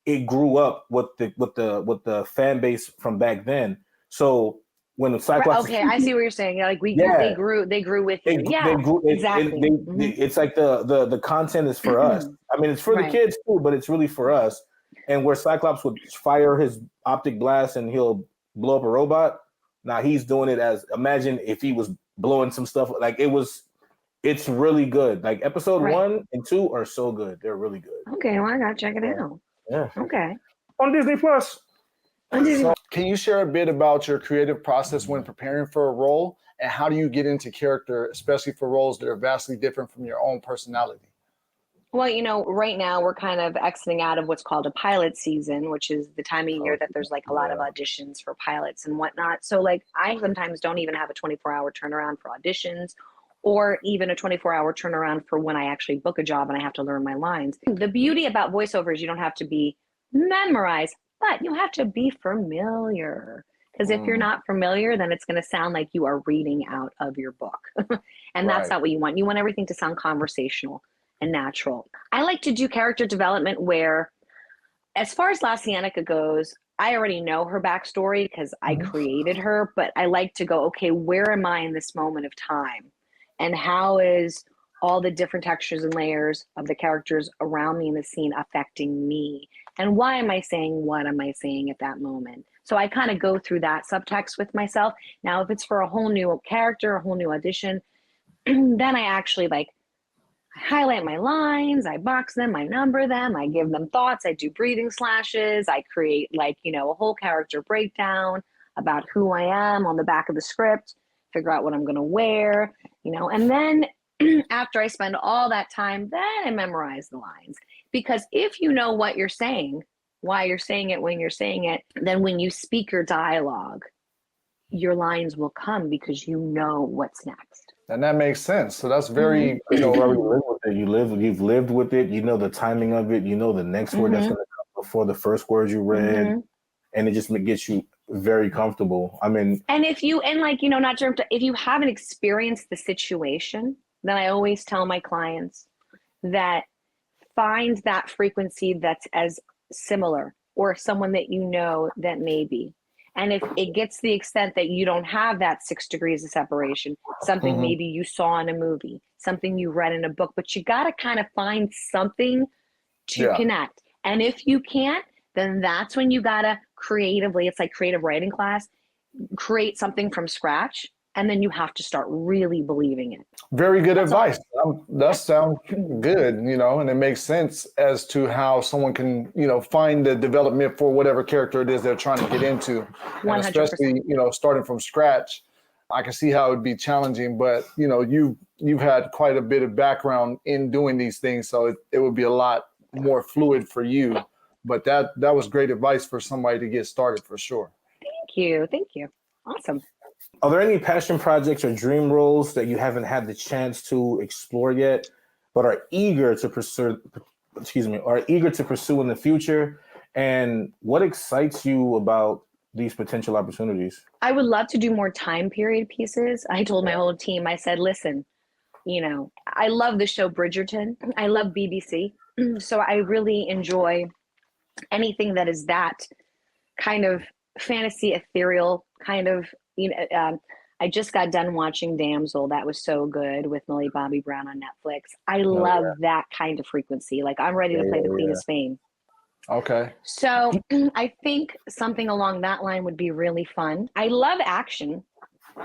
It grew up with the fan base from back then. So when the Cyclops, okay, I see what you're saying. Like they grew with you. They grew, exactly. It's like the content is for us. I mean, it's for the kids too, but it's really for us. And where Cyclops would fire his optic blast and he'll blow up a robot. Now he's doing it as, imagine if he was blowing some stuff like it's really good. Like episode 1 and 2 are so good. They're really good. Okay, well I gotta check it out. Yeah. Okay. On Disney Plus. So can you share a bit about your creative process when preparing for a role, and how do you get into character, especially for roles that are vastly different from your own personality? Well, right now we're kind of exiting out of what's called a pilot season, which is the time of year that there's like a lot of auditions for pilots and whatnot. So like I sometimes don't even have a 24-hour turnaround for auditions, or even a 24-hour turnaround for when I actually book a job and I have to learn my lines. The beauty about voiceover is you don't have to be memorized, but you have to be familiar. Because if you're not familiar, then it's going to sound like you are reading out of your book. And that's not what you want. You want everything to sound conversational and natural. I like to do character development where, as far as LaCienega goes, I already know her backstory because I created her, but I like to go, okay, where am I in this moment of time? And how is all the different textures and layers of the characters around me in the scene affecting me? And why am I saying what am I saying at that moment? So I kind of go through that subtext with myself. Now, if it's for a whole new character, a whole new audition, then I actually I highlight my lines, I box them, I number them, I give them thoughts, I do breathing slashes, I create a whole character breakdown about who I am on the back of the script, figure out what I'm going to wear, and then after I spend all that time, then I memorize the lines. Because if you know what you're saying, why you're saying it, when you're saying it, then when you speak your dialogue, your lines will come because you know what's next. And that makes sense. So that's very, you live with it. You've lived with it. You know the timing of it. You know the next word that's going to come before the first word you read, and it just gets you very comfortable. I mean, and if you if you haven't experienced the situation, then I always tell my clients that find that frequency that's as similar, or someone that that may be. And if it gets to the extent that you don't have that 6 degrees of separation, something maybe you saw in a movie, something you read in a book, but you got to kind of find something to connect. And if you can't, then that's when you got to creatively, it's like creative writing class, create something from scratch. And then you have to start really believing it. Very good advice. That sounds good, and it makes sense as to how someone can, find the development for whatever character it is they're trying to get into. 100%. And especially, starting from scratch, I can see how it would be challenging, but, you've had quite a bit of background in doing these things. So it would be a lot more fluid for you. But that was great advice for somebody to get started for sure. Thank you. Awesome. Are there any passion projects or dream roles that you haven't had the chance to explore yet, but are eager to pursue? Are eager to pursue in the future? And what excites you about these potential opportunities? I would love to do more time period pieces. I told my whole team, I said, listen, I love the show Bridgerton. I love BBC. So I really enjoy anything that is that kind of fantasy, ethereal kind of, I just got done watching Damsel. That was so good with Millie Bobby Brown on Netflix. I love that kind of frequency. Like I'm ready to play the Queen of Spain. Okay. So I think something along that line would be really fun. I love action.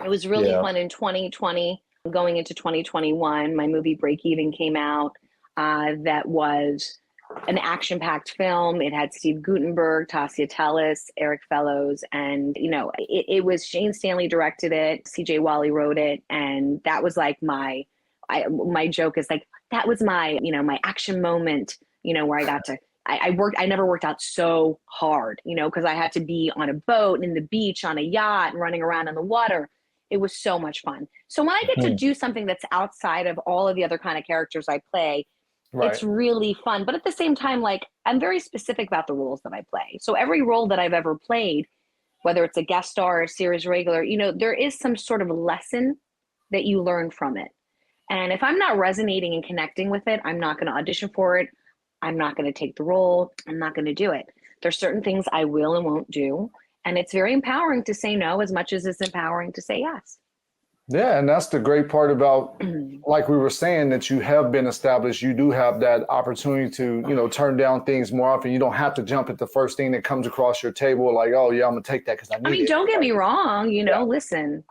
It was really fun in 2020, going into 2021. My movie Break Even came out. That was an action-packed film. It had Steve Guttenberg, Tasia Tellis, Eric Fellows, and it was Shane Stanley directed it. CJ Wally wrote it, and that was like my joke is like that was my my action moment. Where I got to. I never worked out so hard, because I had to be on a boat and in the beach on a yacht and running around in the water. It was so much fun. So when I get to do something that's outside of all of the other kind of characters I play, it's really fun. But at the same time, like I'm very specific about the roles that I play. So every role that I've ever played, whether it's a guest star or a series regular, there is some sort of lesson that you learn from it. And if I'm not resonating and connecting with it, I'm not going to audition for it. I'm not going to take the role. I'm not going to do it. There's certain things I will and won't do. And it's very empowering to say no as much as it's empowering to say yes. Yeah, and that's the great part about, like we were saying, that you have been established. You do have that opportunity to, turn down things more often. You don't have to jump at the first thing that comes across your table like, oh, yeah, I'm going to take that because I need it. I mean, don't get me wrong. Listen,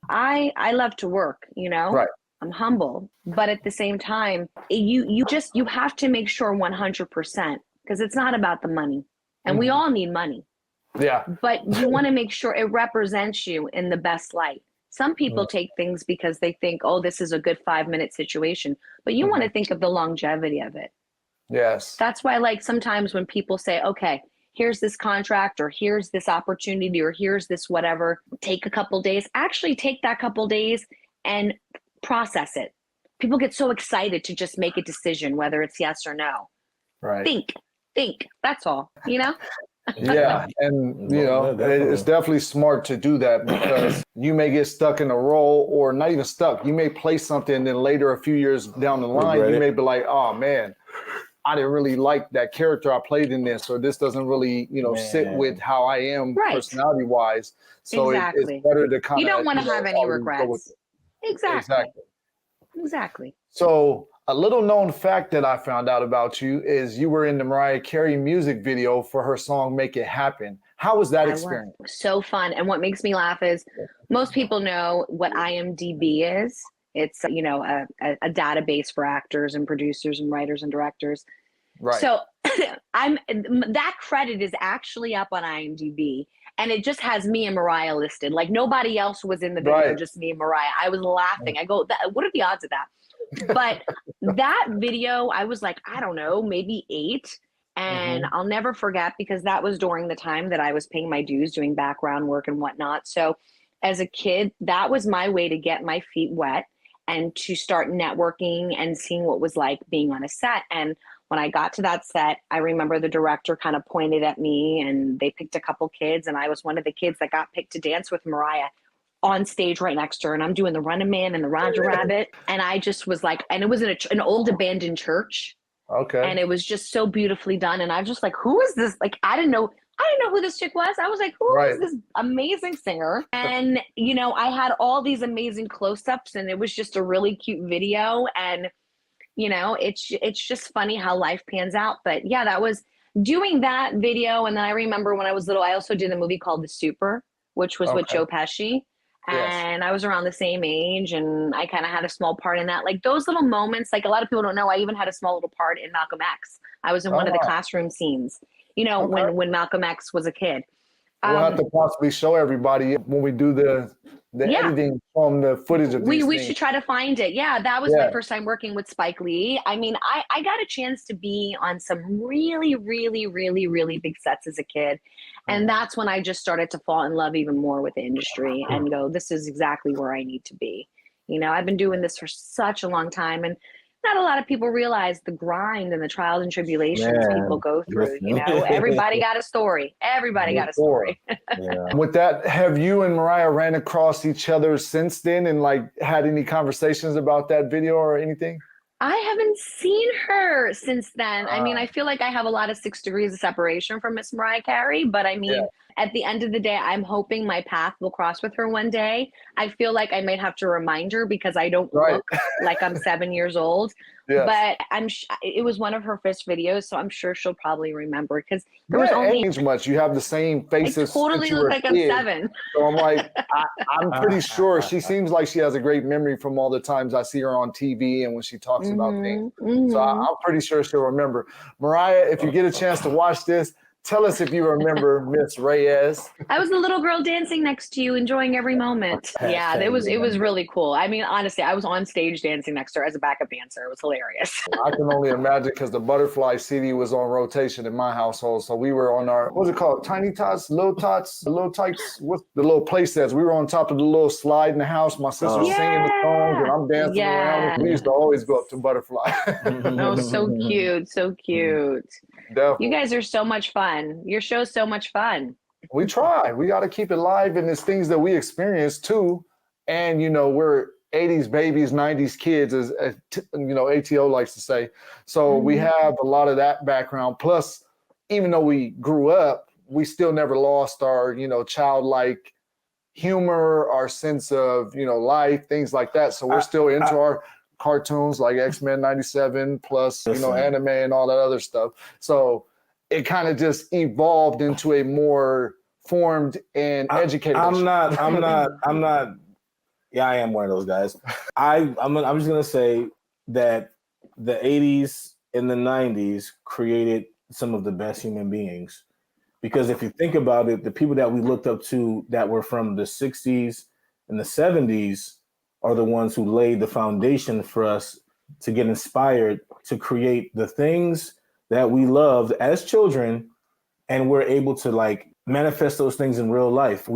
I love to work, Right. I'm humble, but at the same time, you have to make sure 100% because it's not about the money, and we all need money. Yeah. But you want to make sure it represents you in the best light. Some people take things because they think, oh, this is a good 5-minute situation, but you want to think of the longevity of it. Yes. That's why, like, sometimes when people say, okay, here's this contract or here's this opportunity or here's this whatever, take a couple days, actually take that couple days and process it. People get so excited to just make a decision, whether it's yes or no. Right. Think. That's all, Yeah. And, it's definitely smart to do that because you may get stuck in a role or not even stuck. You may play something and then later, a few years down the line, you may be like, oh, man, I didn't really like that character I played in this, or this doesn't really, sit with how I am personality wise. So it's better to kind of. You don't want to have any regrets. Exactly. So a little known fact that I found out about you is you were in the Mariah Carey music video for her song Make It Happen. How was that experience? So fun. And what makes me laugh is most people know what IMDb is. It's, a database for actors and producers and writers and directors. Right. So that credit is actually up on IMDb. And it just has me and Mariah listed. Like nobody else was in the video, just me and Mariah. I was laughing. I go, what are the odds of that? But that video, I was like, I don't know, maybe 8. And I'll never forget because that was during the time that I was paying my dues, doing background work and whatnot. So as a kid, that was my way to get my feet wet and to start networking and seeing what was like being on a set. And when I got to that set, I remember the director kind of pointed at me and they picked a couple kids. And I was one of the kids that got picked to dance with Mariah on stage right next to her. And I'm doing the Running Man and the Roger Rabbit. And I just was like, and it was in an old abandoned church. Okay. And it was just so beautifully done. And I was just like, who is this? Like, I didn't know who this chick was. I was like, who is this amazing singer? And, I had all these amazing close-ups and it was just a really cute video. And it's just funny how life pans out. But yeah, that was doing that video. And then I remember when I was little, I also did a movie called The Super, which was with Joe Pesci. And I was around the same age and I kind of had a small part in that. Like those little moments, like a lot of people don't know, I even had a small little part in Malcolm X. I was in one of the classroom scenes, when Malcolm X was a kid. We'll have to possibly show everybody when we do the the Yeah. editing from the footage of these We things. should try to find it. Yeah, that was Yeah. my first time working with Spike Lee. I mean, I got a chance to be on some really, really, really, really big sets as a kid. And that's when I just started to fall in love even more with the industry and go, this is exactly where I need to be. You know, I've been doing this for such a long time, and not a lot of people realize the grind and the trials and tribulations people go through. You know, everybody got a story. Everybody got a story. Yeah. With that, have you and Mariah ran across each other since then and like had any conversations about that video or anything? I haven't seen her since then. I mean, I feel like I have a lot of 6 degrees of separation from Miss Mariah Carey, but I mean, at the end of the day, I'm hoping my path will cross with her one day. I feel like I might have to remind her because I don't look like I'm 7 years old. Yes. But it was one of her first videos, so I'm sure she'll probably remember because there was only much. You have the same faces. I totally look like I'm 7. So I'm like, I'm pretty sure she seems like she has a great memory from all the times I see her on TV and when she talks about things. So I'm pretty sure she'll remember. Mariah, if you get a chance to watch this, tell us if you remember Miss Reyes. I was the little girl dancing next to you, enjoying every moment. Yeah, it was really cool. I mean, honestly, I was on stage dancing next to her as a backup dancer. It was hilarious. I can only imagine because the Butterfly CD was on rotation in my household. So we were on our, what's it called? Tiny Tots, Little Tots, Little Types, what's the little play sets? We were on top of the little slide in the house. My sister was singing the songs and I'm dancing around. We used to always go up to Butterfly. Oh, so cute. So cute. Definitely. You guys are so much fun. Your show's so much fun. We try. We got to keep it live, and it's things that we experience too. And you know, we're 80s babies, 90s kids, as you know, ATO likes to say. So we have a lot of that background. Plus, even though we grew up, we still never lost our, you know, childlike humor, our sense of, you know, life, things like that. So we're still into our cartoons like X-Men 97 plus, you know, anime and all that other stuff. So it kind of just evolved into a more formed and educated. I'm not. Yeah, I am one of those guys. I'm just gonna say that the 80s and the 90s created some of the best human beings. Because if you think about it, the people that we looked up to that were from the 60s and the 70s are the ones who laid the foundation for us to get inspired to create the things that we loved as children, and we're able to like manifest those things in real life.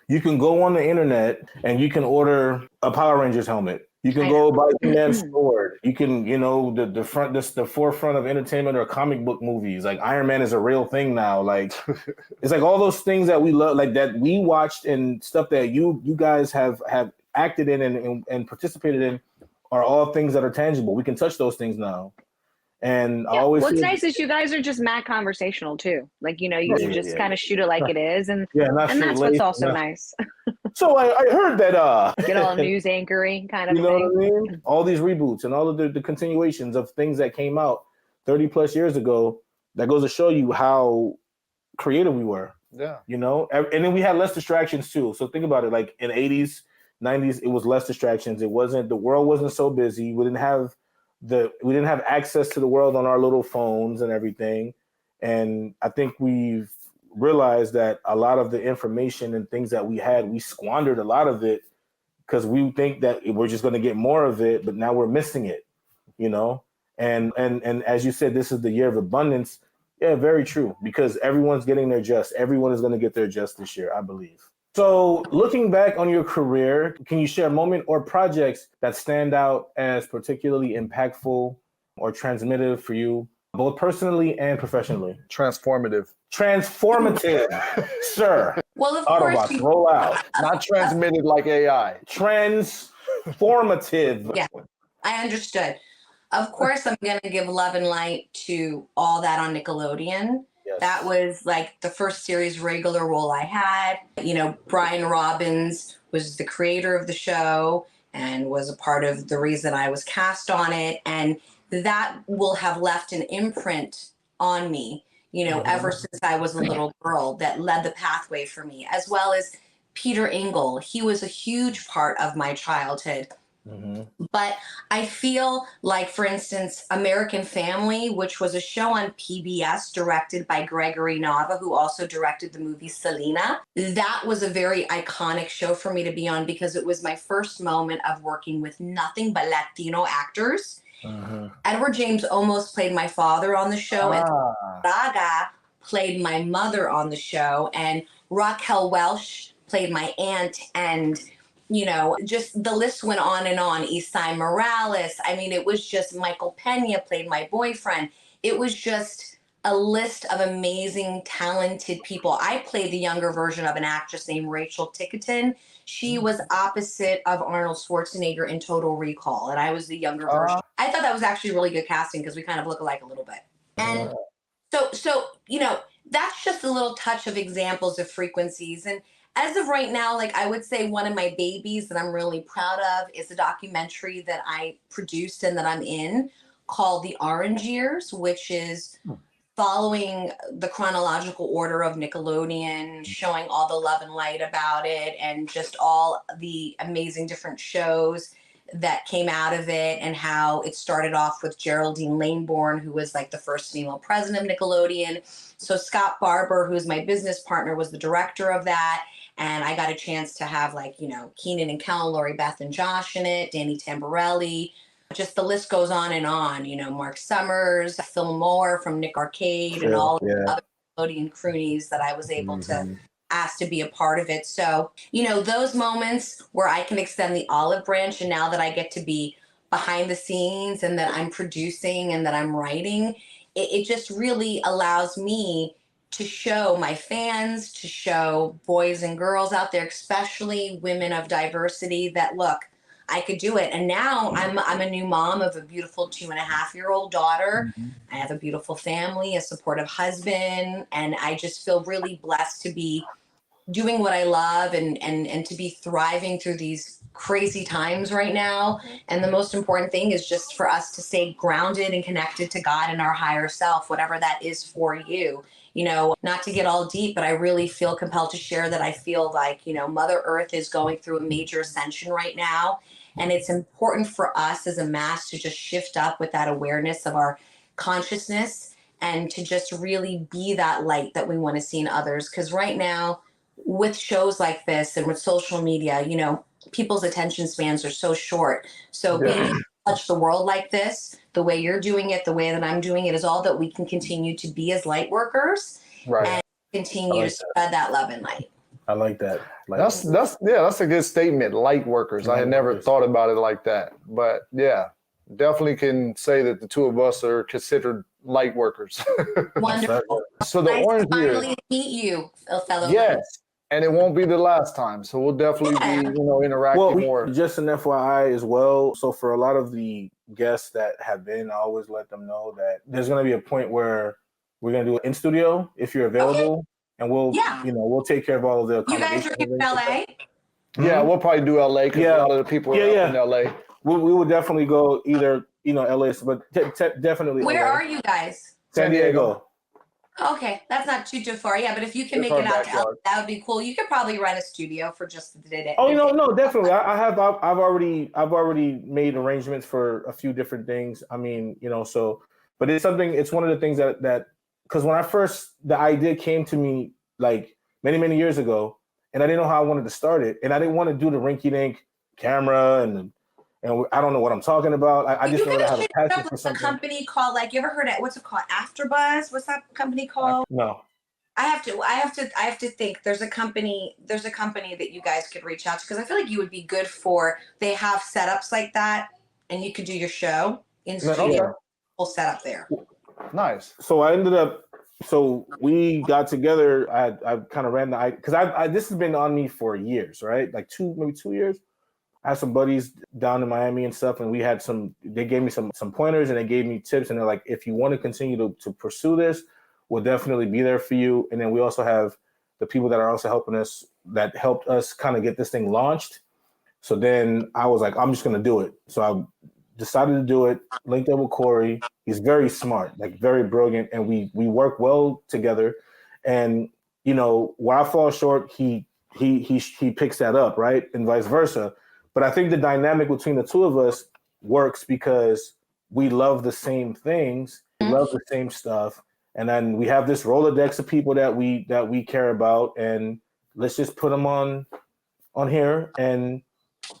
You can go on the internet and you can order a Power Rangers helmet. You can go buy a He-Man sword. You can, you know, the forefront of entertainment or comic book movies. Like Iron Man is a real thing now. Like it's like all those things that we love, like that we watched and stuff that you guys have acted in and participated in are all things that are tangible. We can touch those things now. And I always what's nice is you guys are just mad conversational too. Like, you know, you just kind of shoot it like it is. And that's what's also nice. So I heard that get all news anchoring kind of you know thing. What I mean? All these reboots and all of the continuations of things that came out 30 plus years ago, that goes to show you how creative we were. Yeah. You know, and then we had less distractions too. So think about it, like in 80s, 90s, it was less distractions. The world wasn't so busy. We didn't have access to the world on our little phones and everything. And I think we've realized that a lot of the information and things that we had, we squandered a lot of it because we think that we're just going to get more of it, but now we're missing it, you know? And as you said, this is the year of abundance. Yeah, very true. Because everyone's getting their just. Everyone is going to get their just this year, I believe. So looking back on your career, can you share a moment or projects that stand out as particularly impactful or transformative for you, both personally and professionally? Transformative, sir. Well, of Autobots, course. roll out. Not transmitted like AI. Transformative. Yeah, I understood. Of course, I'm going to give love and light to All That on Nickelodeon. Yes. That was like the first series regular role I had. You know, Brian Robbins was the creator of the show and was a part of the reason I was cast on it. And that will have left an imprint on me, you know, ever since I was a little girl, that led the pathway for me, as well as Peter Engel. He was a huge part of my childhood. But I feel like, for instance, American Family, which was a show on PBS directed by Gregory Nava, who also directed the movie Selena, that was a very iconic show for me to be on because it was my first moment of working with nothing but Latino actors. Edward James Olmos played my father on the show, and Cienaga played my mother on the show, and Raquel Welch played my aunt, and just the list went on and on. Isai Morales. I mean, it was just Michael Pena played my boyfriend. It was just a list of amazing, talented people. I played the younger version of an actress named Rachel Tickerton. She was opposite of Arnold Schwarzenegger in Total Recall, and I was the younger version. I thought that was actually really good casting because we kind of look alike a little bit. And so that's just a little touch of examples of frequencies. And as of right now, like I would say one of my babies that I'm really proud of is a documentary that I produced and that I'm in called The Orange Years, which is following the chronological order of Nickelodeon, showing all the love and light about it and just all the amazing different shows that came out of it, and how it started off with Geraldine Laybourne, who was like the first female president of Nickelodeon. So Scott Barber, who's my business partner, was the director of that. And I got a chance to have Keenan and Kel, Lori Beth and Josh in it, Danny Tamborelli. Just the list goes on and on. Mark Summers, Phil Moore from Nick Arcade, and all of the other Nickelodeon croonies that I was able to ask to be a part of it. So, those moments where I can extend the olive branch, and now that I get to be behind the scenes and that I'm producing and that I'm writing, it just really allows me to show my fans, to show boys and girls out there, especially women of diversity, that look, I could do it. And now I'm a new mom of a beautiful 2.5-year-old daughter. I have a beautiful family, a supportive husband, and I just feel really blessed to be doing what I love and to be thriving through these crazy times right now. And the most important thing is just for us to stay grounded and connected to God and our higher self, whatever that is for you. Not to get all deep, but I really feel compelled to share that I feel like, Mother Earth is going through a major ascension right now. And it's important for us as a mass to just shift up with that awareness of our consciousness and to just really be that light that we want to see in others. Because right now, with shows like this and with social media, people's attention spans are so short. So being able to touch the world like this, the way you're doing it, the way that I'm doing it, is all that we can continue to be as light workers and continue to spread that love and light. I like that. That's a good statement. Light workers. I had never thought about it like that, but yeah, definitely can say that the two of us are considered light workers. Wonderful. So the nice orange to years. finally meet you, fellow. Yes. And it won't be the last time. So we'll definitely be, interacting more. Just an FYI as well. So for a lot of the guests that have been, I always let them know that there's going to be a point where we're going to do it in studio if you're available. Okay. And we'll take care of all of the accommodations. You guys are in LA? Yeah, we'll probably do LA because a lot of the people are in LA. We would definitely go either, LA, but definitely. Where LA. are you guys? San Diego. Okay, that's not too far. Yeah, but if you can make it out to LA, that would be cool. You could probably rent a studio for just the day. Oh, no, definitely. I've already made arrangements for a few different things. I mean, but it's one of the things that because when the idea came to me like many, many years ago, and I didn't know how I wanted to start it, and I didn't want to do the rinky-dink camera and I don't know what I'm talking about. I just know how to passion for something. A company called, you ever heard of, what's it called? AfterBuzz? What's that company called? No. I have to think. There's a company that you guys could reach out to, because I feel like you would be good for. They have setups like that, and you could do your show in studio. Whole setup there. Nice. So we got together. I kind of ran because this has been on me for years, right? Like maybe 2 years. I had some buddies down in Miami and stuff, and they gave me some pointers, and they gave me tips, and they're like, if you want to continue to pursue this, we'll definitely be there for you. And then we also have the people that are also helping us, that helped us kind of get this thing launched. So then I was like, I'm just going to do it. So I decided to do it, linked up with Corey. He's very smart, very brilliant, and we work well together. And, where I fall short, he picks that up, right? And vice versa. But I think the dynamic between the two of us works because we love the same things, we love the same stuff, and then we have this Rolodex of people that we care about, and let's just put them on here and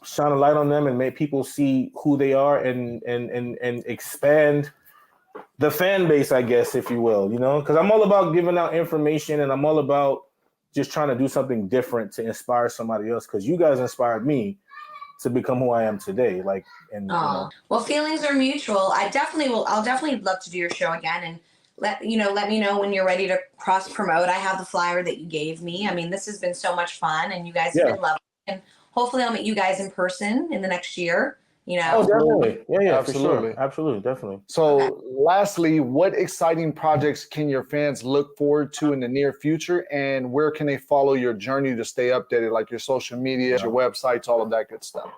shine a light on them and make people see who they are and expand the fan base, I guess, if you will, because I'm all about giving out information and I'm all about just trying to do something different to inspire somebody else, because you guys inspired me to become who I am today. Well, feelings are mutual. I'll definitely love to do your show again, and let me know when you're ready to cross promote. I have the flyer that you gave me. I mean, this has been so much fun, and you guys have been lovely, and hopefully I'll meet you guys in person in the next year. Oh, definitely. Yeah, absolutely. For sure. Absolutely, definitely. So lastly, what exciting projects can your fans look forward to in the near future, and where can they follow your journey to stay updated, like your social media, your websites, all of that good stuff?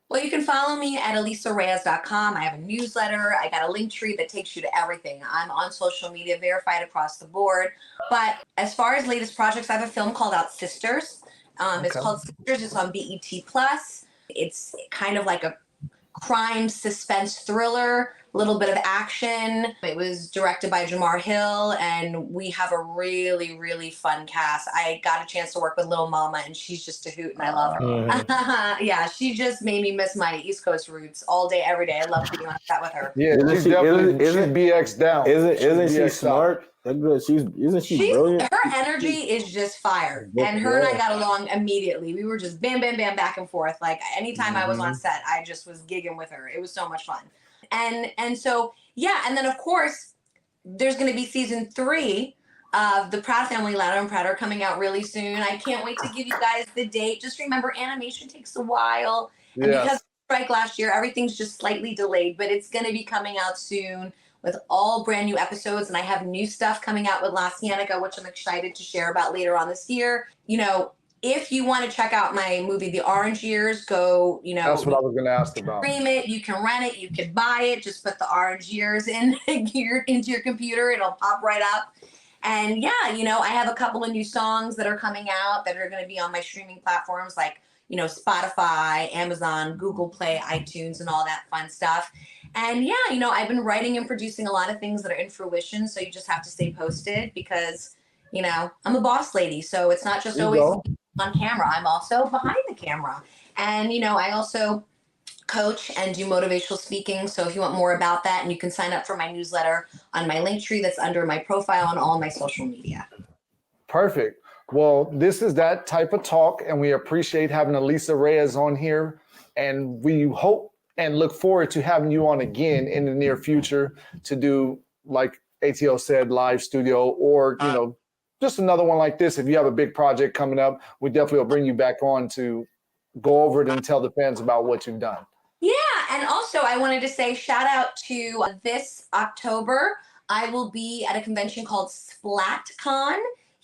Well, you can follow me at AlisaReyes.com. I have a newsletter. I got a link tree that takes you to everything. I'm on social media, verified across the board. But as far as latest projects, I have a film called Out Sisters. It's called Sisters. It's on BET Plus. It's kind of like a crime suspense thriller, a little bit of action. It was directed by Jamar Hill, and we have a really, really fun cast. I got a chance to work with Lil Mama, and she's just a hoot, and I love her. Yeah, she just made me miss my East Coast roots all day, every day. I love being on set with her. Yeah, she's BX down. Isn't she smart? Isn't she brilliant? Her energy is just fire. And her and I got along immediately. We were just bam, bam, bam, back and forth. Like anytime I was on set, I just was gigging with her. It was so much fun. And so, yeah. And then of course, there's going to be season 3 of The Proud Family, Louder and Prouder, coming out really soon. I can't wait to give you guys the date. Just remember, animation takes a while. And because of the strike last year, everything's just slightly delayed, but it's going to be coming out soon with all brand new episodes. And I have new stuff coming out with LaCienega, which I'm excited to share about later on this year. If you want to check out my movie, The Orange Years, go, That's what I was going to ask about. Stream it. You can rent it. You can buy it. Just put The Orange Years into your computer. It'll pop right up. And yeah, I have a couple of new songs that are coming out that are going to be on my streaming platforms like, Spotify, Amazon, Google Play, iTunes, and all that fun stuff. And yeah, I've been writing and producing a lot of things that are in fruition. So you just have to stay posted because, I'm a boss lady. So it's not just always on camera. I'm also behind the camera. And, I also coach and do motivational speaking. So if you want more about that, and you can sign up for my newsletter on my link tree that's under my profile on all my social media. Perfect. Well, this is that type of talk, and we appreciate having Alisa Reyes on here. And we hope and look forward to having you on again in the near future to do, like ATL said, live studio or, just another one like this. If you have a big project coming up, we definitely will bring you back on to go over it and tell the fans about what you've done. Yeah. And also I wanted to say shout out to this October. I will be at a convention called SplatCon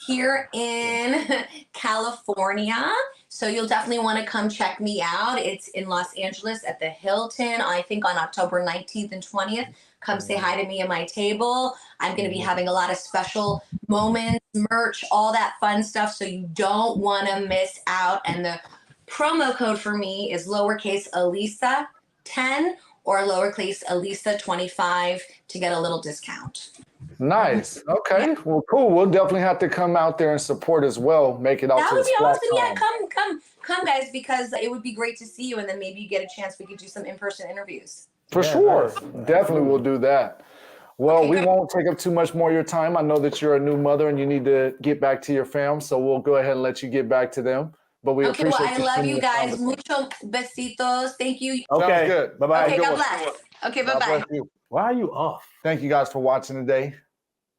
here in California. So you'll definitely want to come check me out. It's in Los Angeles at the Hilton, I think on October 19th and 20th. Come say hi to me at my table. I'm going to be having a lot of special moments, merch, all that fun stuff. So you don't want to miss out. And the promo code for me is lowercase Alisa 10 or lowercase Alisa 25 to get a little discount. Nice. Okay. Well, cool. We'll definitely have to come out there and support as well. Make it out. That to would the be awesome. SplatCon. Yeah, come, guys, because it would be great to see you, and then maybe you get a chance. We could do some in-person interviews. For sure. Nice. Definitely we'll do that. Well, Okay, we good. won't take up too much more of your time. I know that you're a new mother and you need to get back to your fam, so we'll go ahead and let you get back to them. But we Okay, well, appreciate I love spending you this time guys. with us. Mucho besitos. Thank you. Okay. Sounds good. Bye-bye. Okay, Good God one. bless. Okay, God bye-bye. bless you. Why are you off? Thank you guys for watching today.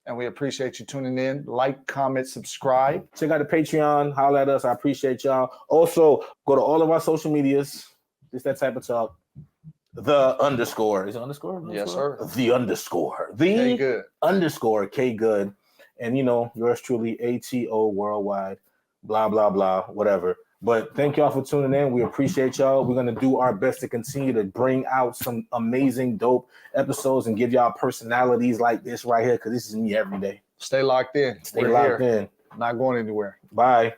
And we appreciate you tuning in. Like, comment, subscribe. Check out the Patreon. Holler at us. I appreciate y'all. Also, go to all of our social medias. Just that type of talk. The underscore. Is it underscore? Yes, sir. The underscore. Okay, good. Underscore K good. And yours truly, ATO Worldwide. Blah, blah, blah. Whatever. But thank y'all for tuning in. We appreciate y'all. We're going to do our best to continue to bring out some amazing, dope episodes and give y'all personalities like this right here, because this is me every day. Stay locked in. Stay We're locked here. in. Not going anywhere. Bye.